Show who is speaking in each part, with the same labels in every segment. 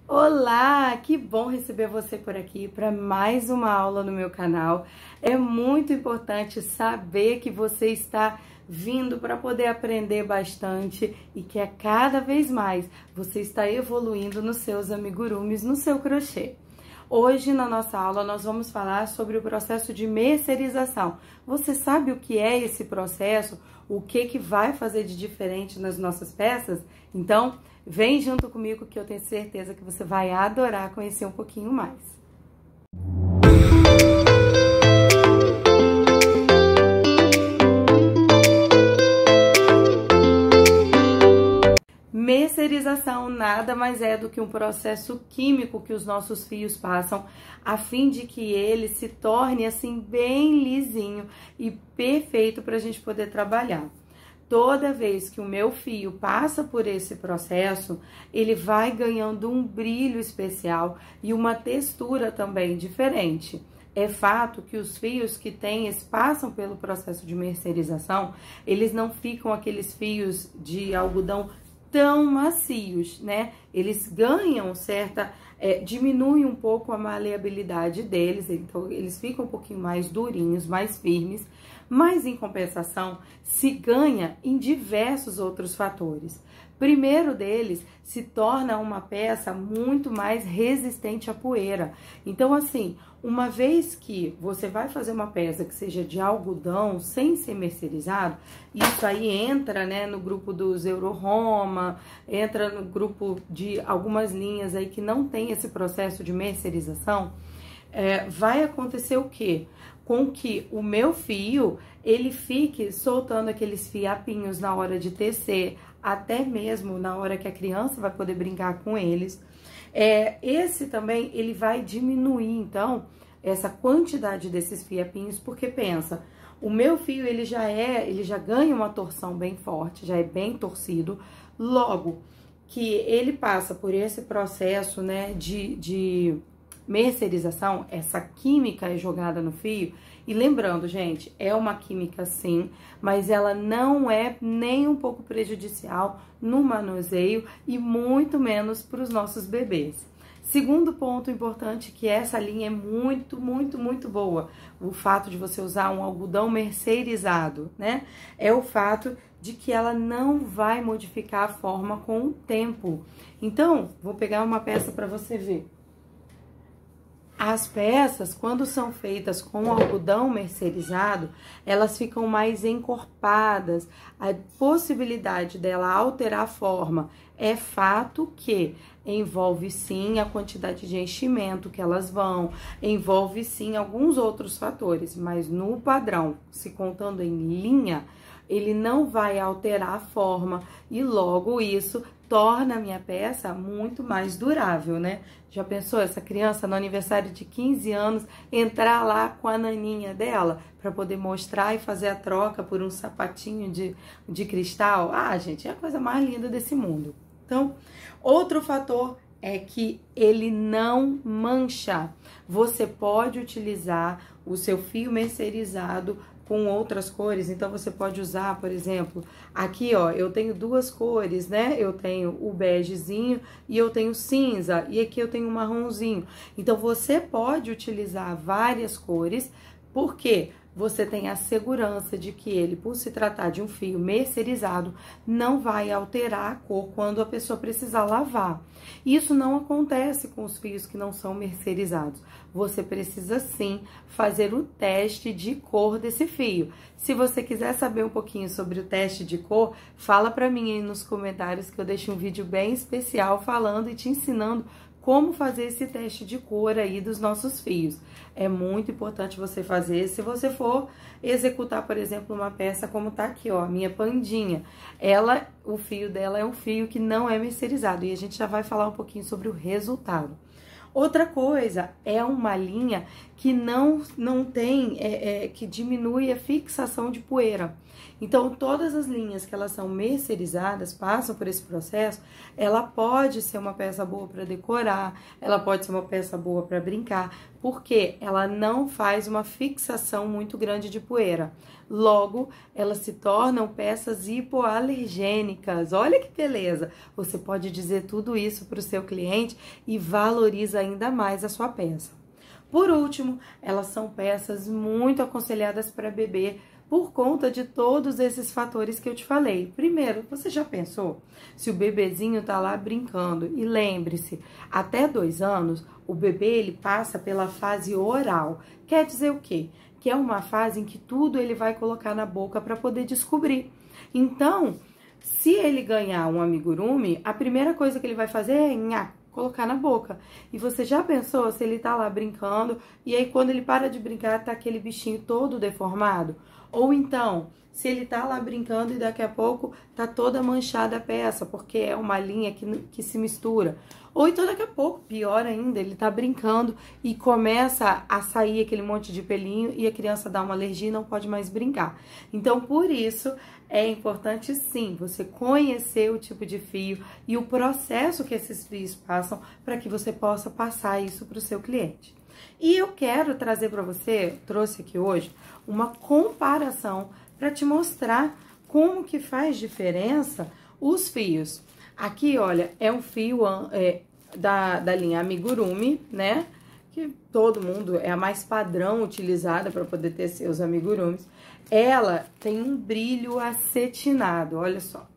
Speaker 1: Olá, que bom receber você por aqui para mais uma aula no meu canal. É muito importante saber que você está vindo para poder aprender bastante e que a cada vez mais você está evoluindo nos seus amigurumis, no seu crochê. Hoje, na nossa aula, nós vamos falar sobre o processo de mercerização. Você sabe o que é esse processo? O que vai fazer de diferente nas nossas peças? Então, vem junto comigo que eu tenho certeza que você vai adorar conhecer um pouquinho mais. Mercerização nada mais é do que um processo químico que os nossos fios passam a fim de que ele se torne assim bem lisinho e perfeito para a gente poder trabalhar. Toda vez que o meu fio passa por esse processo, ele vai ganhando um brilho especial e uma textura também diferente. É fato que os fios que passam pelo processo de mercerização, eles não ficam aqueles fios de algodão tão macios, né? Eles ganham diminuem um pouco a maleabilidade deles, então eles ficam um pouquinho mais durinhos, mais firmes, mas em compensação se ganha em diversos outros fatores. Primeiro deles, se torna uma peça muito mais resistente à poeira. Então, assim, uma vez que você vai fazer uma peça que seja de algodão sem ser mercerizado, isso aí entra, né, no grupo dos Euro-Roma, entra no grupo de algumas linhas aí que não tem esse processo de mercerização, vai acontecer o quê? Com que o meu fio, ele fique soltando aqueles fiapinhos na hora de tecer, até mesmo na hora que a criança vai poder brincar com eles. Esse também, ele vai diminuir, então, essa quantidade desses fiapinhos, porque pensa, o meu fio, ele já ganha uma torção bem forte, já é bem torcido, logo que ele passa por esse processo, né, de mercerização, essa química é jogada no fio. E lembrando, gente, é uma química sim, mas ela não é nem um pouco prejudicial no manuseio e muito menos para os nossos bebês. Segundo ponto importante, que essa linha é muito, muito, muito boa, o fato de você usar um algodão mercerizado, né? É o fato de que ela não vai modificar a forma com o tempo. Então, vou pegar uma peça para você ver. As peças, quando são feitas com algodão mercerizado, elas ficam mais encorpadas. A possibilidade dela alterar a forma é fato que envolve sim a quantidade de enchimento que elas vão, envolve sim alguns outros fatores, mas no padrão, se contando em linha, ele não vai alterar a forma e logo isso torna a minha peça muito mais durável, né? Já pensou essa criança no aniversário de 15 anos entrar lá com a naninha dela para poder mostrar e fazer a troca por um sapatinho de cristal? Ah, gente, é a coisa mais linda desse mundo. Então, outro fator é que ele não mancha. Você pode utilizar o seu fio mercerizado com outras cores, então você pode usar, por exemplo, aqui ó, eu tenho duas cores, né? Eu tenho o begezinho e eu tenho cinza, e aqui eu tenho o marronzinho. Então você pode utilizar várias cores, porque você tem a segurança de que ele, por se tratar de um fio mercerizado, não vai alterar a cor quando a pessoa precisar lavar. Isso não acontece com os fios que não são mercerizados. Você precisa sim fazer o teste de cor desse fio. Se você quiser saber um pouquinho sobre o teste de cor, fala pra mim aí nos comentários que eu deixo um vídeo bem especial falando e te ensinando como fazer esse teste de cor aí dos nossos fios. É muito importante você fazer. Se você for executar, por exemplo, uma peça como tá aqui, ó, a minha pandinha, o fio dela é um fio que não é mercerizado e a gente já vai falar um pouquinho sobre o resultado. Outra coisa, é uma linha que não tem, que diminui a fixação de poeira. Então, todas as linhas que elas são mercerizadas, passam por esse processo, ela pode ser uma peça boa para decorar, ela pode ser uma peça boa para brincar, porque ela não faz uma fixação muito grande de poeira. Logo, elas se tornam peças hipoalergênicas. Olha que beleza! Você pode dizer tudo isso para o seu cliente e valoriza ainda mais a sua peça. Por último, elas são peças muito aconselhadas para bebê por conta de todos esses fatores que eu te falei. Primeiro, você já pensou se o bebezinho tá lá brincando? E lembre-se, até 2 anos, o bebê ele passa pela fase oral. Quer dizer o quê? Que é uma fase em que tudo ele vai colocar na boca para poder descobrir. Então, se ele ganhar um amigurumi, a primeira coisa que ele vai fazer é colocar na boca. E você já pensou se ele tá lá brincando e aí quando ele para de brincar tá aquele bichinho todo deformado? Ou então, se ele tá lá brincando e daqui a pouco tá toda manchada a peça, porque é uma linha que se mistura. Ou então daqui a pouco, pior ainda, ele tá brincando e começa a sair aquele monte de pelinho e a criança dá uma alergia e não pode mais brincar. Então, por isso, é importante sim você conhecer o tipo de fio e o processo que esses fios passam para que você possa passar isso para o seu cliente. E eu quero trazer para você, trouxe aqui hoje, uma comparação para te mostrar como que faz diferença os fios. Aqui, olha, é um fio da linha amigurumi, né? Que todo mundo é a mais padrão utilizada para poder ter seus amigurumis. Ela tem um brilho acetinado, olha só.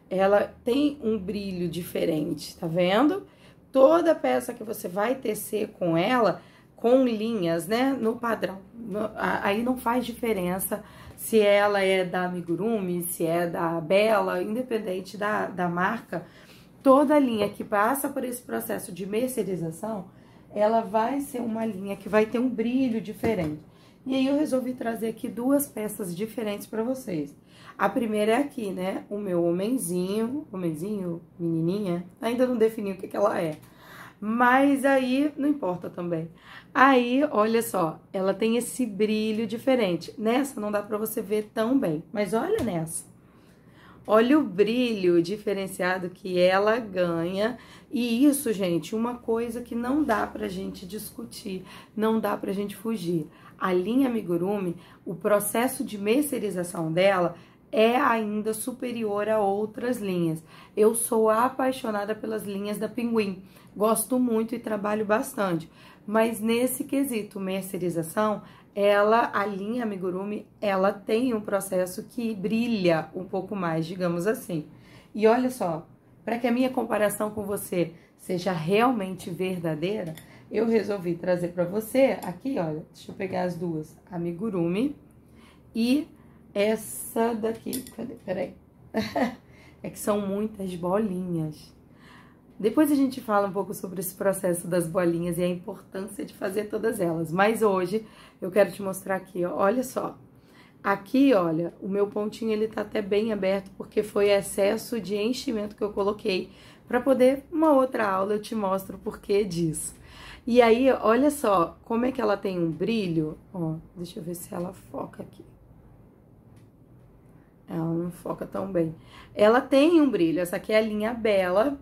Speaker 1: Ela tem um brilho diferente, tá vendo? Toda peça que você vai tecer com ela, com linhas, né, no padrão. Aí não faz diferença se ela é da amigurumi, se é da Bella, independente da marca. Toda linha que passa por esse processo de mercerização, ela vai ser uma linha que vai ter um brilho diferente. E aí eu resolvi trazer aqui 2 peças diferentes para vocês. A primeira é aqui, né, o meu homenzinho, menininha, ainda não defini o que ela é. Mas aí, não importa também. Aí, olha só, ela tem esse brilho diferente. Nessa não dá pra você ver tão bem, mas olha nessa. Olha o brilho diferenciado que ela ganha. E isso, gente, uma coisa que não dá pra gente discutir, não dá pra gente fugir. A linha amigurumi, o processo de mercerização dela é ainda superior a outras linhas. Eu sou apaixonada pelas linhas da Pinguim. Gosto muito e trabalho bastante. Mas nesse quesito mercerização, a linha amigurumi, ela tem um processo que brilha um pouco mais, digamos assim. E olha só, para que a minha comparação com você seja realmente verdadeira, eu resolvi trazer para você, aqui, olha, deixa eu pegar as 2, amigurumi e essa daqui, cadê? Peraí. É que são muitas bolinhas. Depois a gente fala um pouco sobre esse processo das bolinhas e a importância de fazer todas elas. Mas hoje eu quero te mostrar aqui, ó, olha só. Aqui, olha, o meu pontinho ele tá até bem aberto porque foi excesso de enchimento que eu coloquei. Para poder, uma outra aula eu te mostro o porquê disso. E aí, olha só, como é que ela tem um brilho. Ó, deixa eu ver se ela foca aqui. Ela não foca tão bem. Ela tem um brilho, essa aqui é a linha Bella.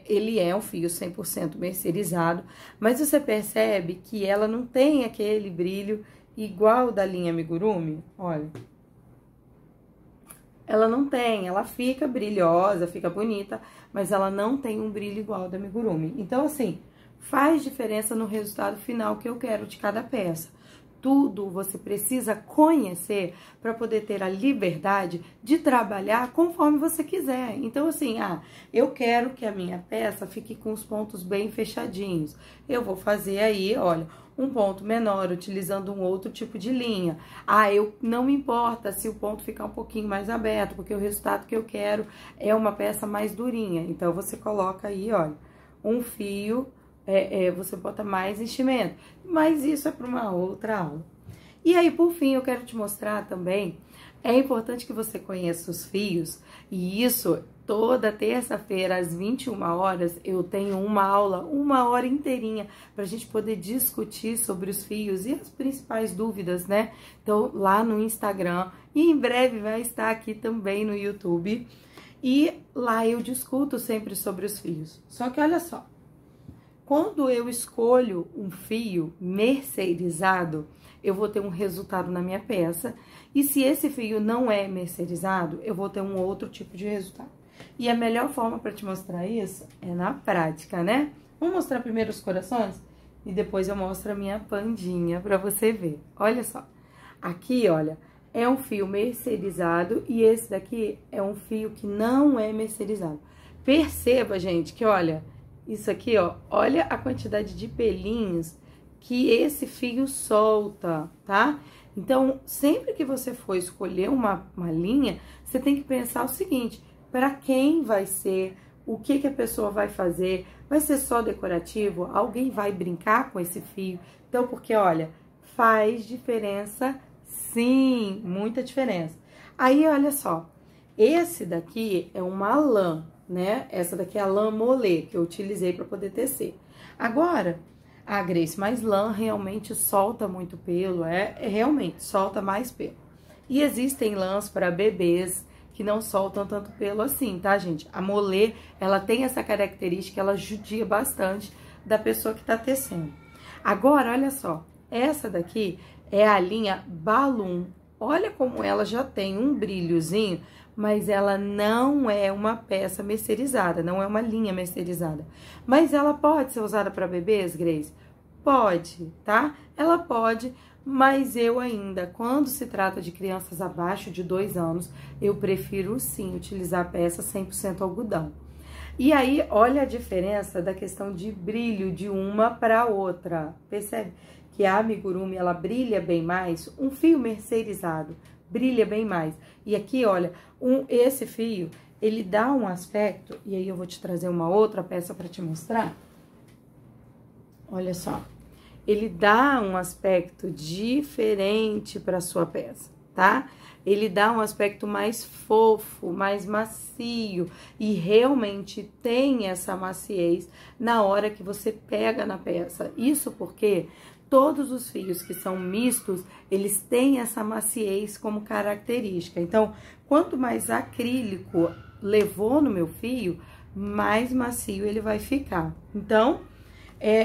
Speaker 1: Ele é um fio 100% mercerizado, mas você percebe que ela não tem aquele brilho igual da linha amigurumi, olha. Ela não tem, ela fica brilhosa, fica bonita, mas ela não tem um brilho igual da amigurumi. Então, assim, faz diferença no resultado final que eu quero de cada peça. Tudo você precisa conhecer para poder ter a liberdade de trabalhar conforme você quiser. Então, assim, eu quero que a minha peça fique com os pontos bem fechadinhos. Eu vou fazer aí, olha, um ponto menor, utilizando um outro tipo de linha. Não me importa se o ponto ficar um pouquinho mais aberto, porque o resultado que eu quero é uma peça mais durinha. Então, você coloca aí, olha, um fio... você bota mais enchimento, mas isso é para uma outra aula. E aí, por fim, eu quero te mostrar também, é importante que você conheça os fios, e isso Toda terça-feira, às 21 horas, eu tenho uma aula, 1 hora inteirinha, para a gente poder discutir sobre os fios e as principais dúvidas, né? Então, lá no Instagram, e em breve vai estar aqui também no YouTube. E lá eu discuto sempre sobre os fios. Só que olha só, quando eu escolho um fio mercerizado, eu vou ter um resultado na minha peça. E se esse fio não é mercerizado, eu vou ter um outro tipo de resultado. E a melhor forma para te mostrar isso é na prática, né? Vamos mostrar primeiro os corações e depois eu mostro a minha pandinha para você ver. Olha só, aqui, olha, é um fio mercerizado e esse daqui é um fio que não é mercerizado. Perceba, gente, que olha, isso aqui, ó, olha a quantidade de pelinhos que esse fio solta, tá? Então, sempre que você for escolher uma linha, você tem que pensar o seguinte: para quem vai ser, o que a pessoa vai fazer, vai ser só decorativo? Alguém vai brincar com esse fio? Então, porque olha, faz diferença, sim, muita diferença. Aí, olha só, esse daqui é uma lã, né? Essa daqui é a lã molê que eu utilizei para poder tecer. Agora, Grace, mas lã realmente solta muito pelo, realmente solta mais pelo. E existem lãs para bebês que não soltam tanto pelo assim, tá, gente? A molê, ela tem essa característica, ela judia bastante da pessoa que tá tecendo. Agora, olha só, essa daqui é a linha Balloon. Olha como ela já tem um brilhozinho, mas ela não é uma peça mercerizada, não é uma linha mercerizada. Mas ela pode ser usada para bebês, Grace? Pode, tá? Ela pode, mas eu ainda, quando se trata de crianças abaixo de 2 anos, eu prefiro sim utilizar peça 100% algodão. E aí, olha a diferença da questão de brilho de uma para outra. Percebe que a amigurumi, ela brilha bem mais, um fio mercerizado brilha bem mais. E aqui, olha, esse fio, ele dá um aspecto, e aí eu vou te trazer uma outra peça para te mostrar. Olha só, ele dá um aspecto diferente para sua peça, tá? Ele dá um aspecto mais fofo, mais macio e realmente tem essa maciez na hora que você pega na peça. Isso porque todos os fios que são mistos, eles têm essa maciez como característica. Então, quanto mais acrílico levou no meu fio, mais macio ele vai ficar. Então,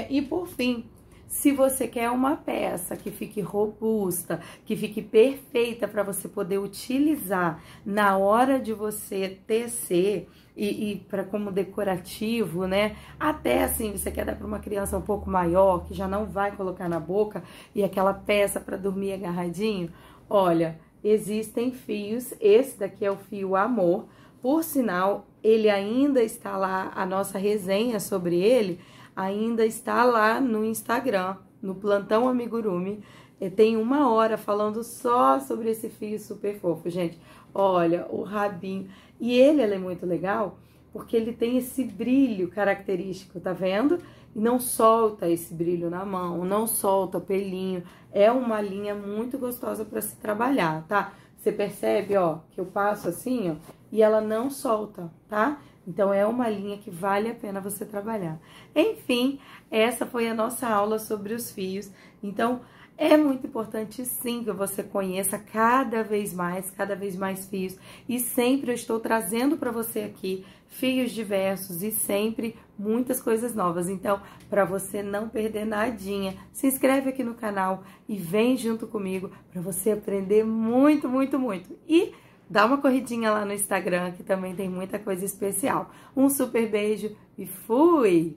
Speaker 1: e por fim, se você quer uma peça que fique robusta, que fique perfeita para você poder utilizar na hora de você tecer e para como decorativo, né? Até assim, você quer dar para uma criança um pouco maior, que já não vai colocar na boca, e aquela peça para dormir agarradinho, olha, existem fios, esse daqui é o fio Amor, por sinal, ele ainda está lá, a nossa resenha sobre ele, ainda está lá no Instagram, no Plantão Amigurumi. Tem 1 hora falando só sobre esse fio super fofo, gente. Olha, o rabinho. E ele é muito legal porque ele tem esse brilho característico, tá vendo? E não solta esse brilho na mão, não solta pelinho. É uma linha muito gostosa para se trabalhar, tá? Você percebe, ó, que eu passo assim, ó, e ela não solta, tá? Então, é uma linha que vale a pena você trabalhar. Enfim, essa foi a nossa aula sobre os fios. Então, é muito importante sim que você conheça cada vez mais fios. E sempre eu estou trazendo para você aqui fios diversos e sempre muitas coisas novas. Então, para você não perder nadinha, se inscreve aqui no canal e vem junto comigo para você aprender muito, muito, muito. E dá uma corridinha lá no Instagram, que também tem muita coisa especial. Um super beijo e fui!